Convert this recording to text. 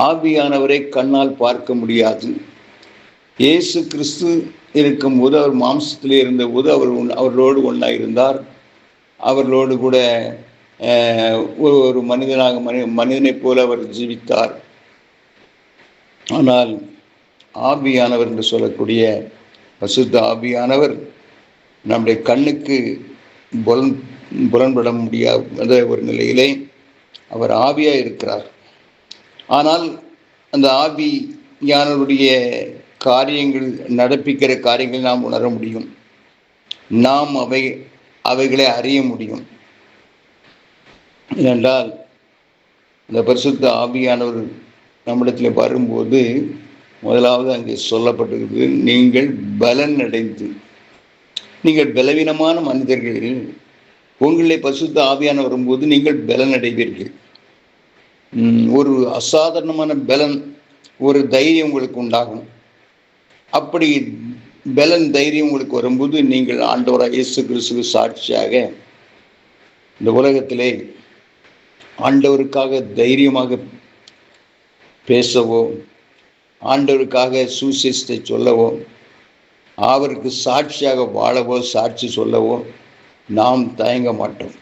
ஆவியானவரை கண்ணால் பார்க்க முடியாது. இயேசு கிறிஸ்து இருக்கும்போது அவர் மாம்சத்திலே இருந்தபோது அவர்களோடு ஒன்றாக இருந்தார். அவர்களோடு கூட ஒரு மனிதனைப் போல அவர் ஜீவித்தார். ஆனால் ஆவியானவர் என்று சொல்லக்கூடிய பரிசுத்த ஆவியானவர் நம்முடைய கண்ணுக்கு புலன்பட முடியாத ஒரு நிலையிலே அவர் ஆவியாக இருக்கிறார். ஆனால் அந்த ஆவியானவருடைய காரியங்கள், நடப்பிக்கிற காரியங்கள் நாம் உணர முடியும். நாம் அவைகளை அறிய முடியும். ஏனென்றால் இந்த பரிசுத்த ஆவியானவர் நம்மிடத்தில் வரும்போது முதலாவது அங்கே சொல்லப்பட்டிருக்கிறது, நீங்கள் பலன் அடைந்து. நீங்கள் பலவீனமான மனிதர்கள், உங்களை பரிசுத்த ஆவியானவர் வரும்போது நீங்கள் பலன் அடைவீர்கள். ஒரு அசாதாரணமான பலன், ஒரு தைரியம் உங்களுக்கு உண்டாகும். அப்படி பலன், தைரியம் உங்களுக்கு வரும்போது நீங்கள் ஆண்டவராக இயேசு கிறிஸ்துவுக்கு சாட்சியாக இந்த உலகத்திலே ஆண்டவருக்காக தைரியமாக பேசவோ, ஆண்டவருக்காக சுவிசேஷத்தை சொல்லவோ, அவருக்கு சாட்சியாக வாழவோ, சாட்சி சொல்லவோ நாம் தயங்க மாட்டோம்.